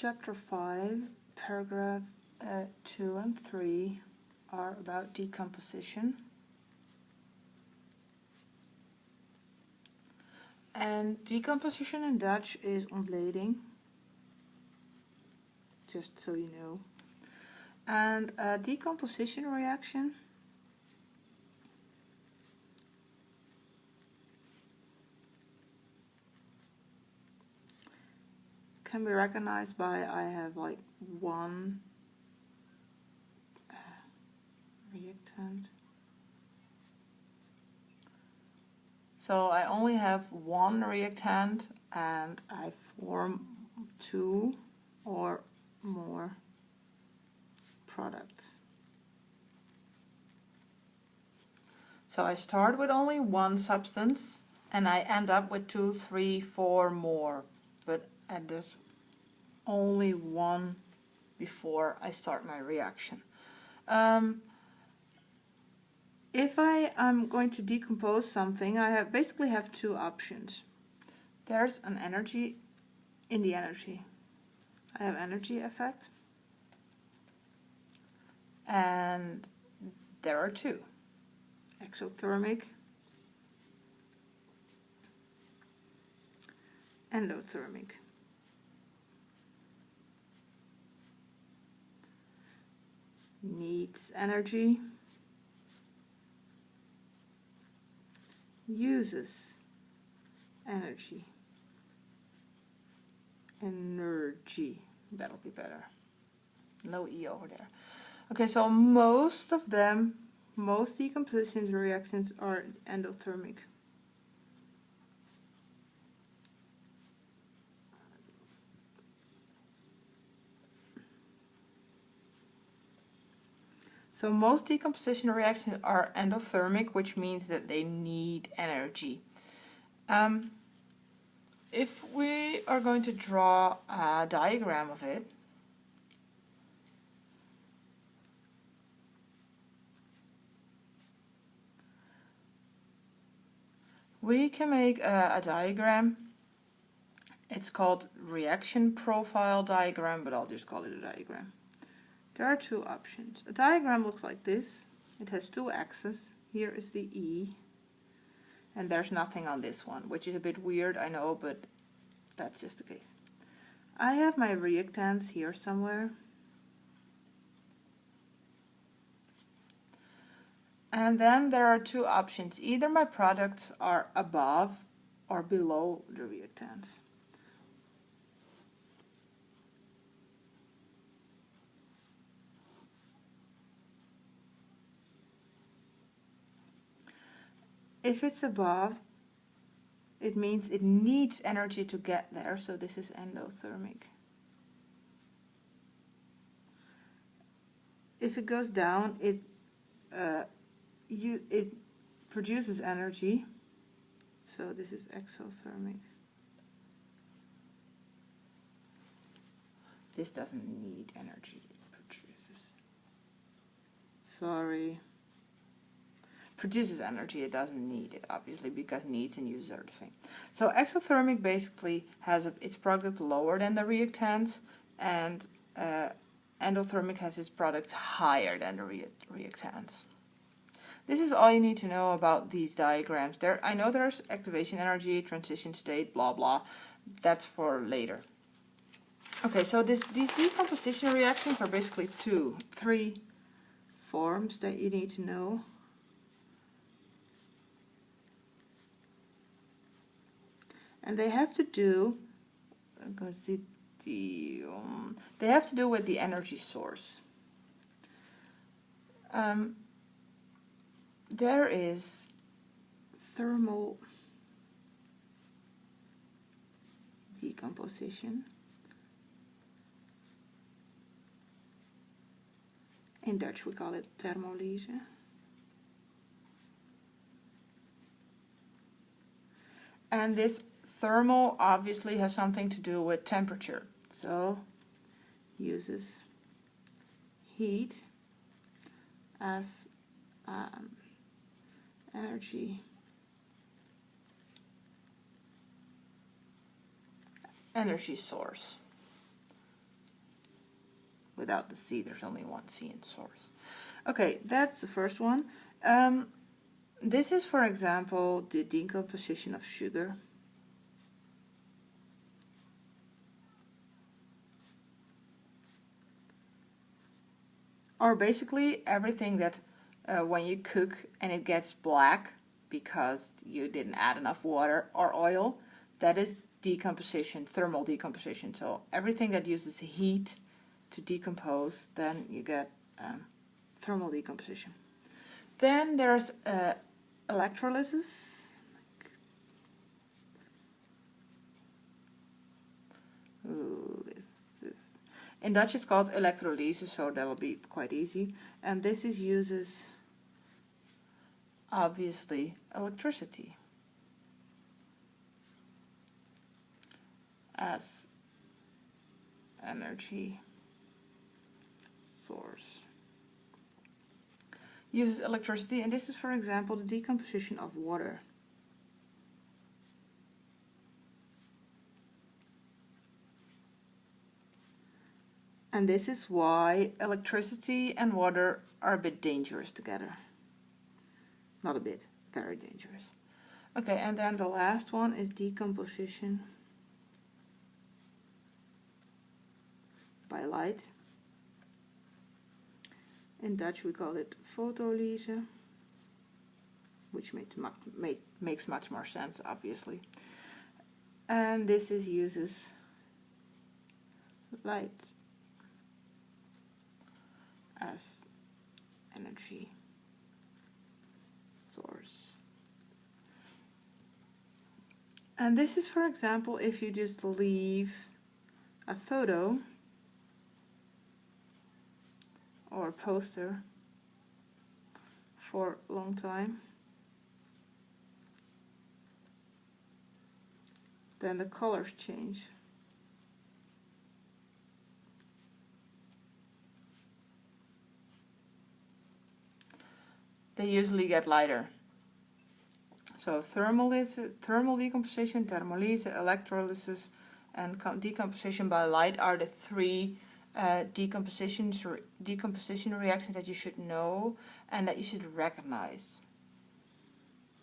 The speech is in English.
Chapter 5, paragraph 2 and 3 are about decomposition. And decomposition in Dutch is ontleding, just so you know. And a decomposition reaction can be recognized by I have like one reactant. So I only have one reactant and I form two or more products. So I start with only one substance and I end up with 2, 3, 4 more. But and there's only one before I start my reaction. If I am going to decompose something, I basically have two options. There's an energy in the energy. I have energy effect. And there are two. Exothermic, endothermic. Needs energy, uses energy. Energy, that'll be better. No E over there. Okay, so most of them, most decomposition reactions are endothermic. So most decomposition reactions are endothermic, which means that they need energy. If we are going to draw a diagram of it, we can make a diagram. It's called reaction profile diagram, but I'll just call it a diagram. There are two options. A diagram looks like this. It has two axes. Here is the E, and there's nothing on this one, which is a bit weird, I know, but that's just the case. I have my reactants here somewhere. And then there are two options. Either my products are above or below the reactants. If it's above, it means it needs energy to get there, so this is endothermic. If it goes down, it produces energy, so this is exothermic. This doesn't need energy, it produces. Sorry. Produces energy, it doesn't need it, obviously, because needs and uses are the same. So exothermic basically has its product lower than the reactants, and endothermic has its products higher than the reactants. This is all you need to know about these diagrams. I know there's activation energy, transition state, blah blah. That's for later. Okay, so these decomposition reactions are basically three forms that you need to know. And they have to do, they have to do with the energy source. There is thermal decomposition. In Dutch we call it thermolyse. And this thermal obviously has something to do with temperature, so uses heat as energy source. Without the C, there's only one C in source. Okay, that's the first one. This is, for example, the decomposition of sugar. Or basically everything that when you cook and it gets black because you didn't add enough water or oil, that is decomposition, thermal decomposition. So everything that uses heat to decompose, then you get thermal decomposition. Then there's electrolysis. Ooh, this. In Dutch it's called elektrolyse, so that will be quite easy. And this uses, obviously, electricity as energy source. Uses electricity, and this is, for example, the decomposition of water. And this is why electricity and water are a bit dangerous together. Not a bit, very dangerous. Okay, and then the last one is decomposition by light. In Dutch we call it photolyse, which makes much more sense, obviously. And this uses light as energy source. And this is, for example, if you just leave a photo or a poster for a long time, then the colors change. They usually get lighter. So thermal decomposition, thermolyse, electrolysis, and decomposition by light are the three decomposition reactions that you should know and that you should recognize.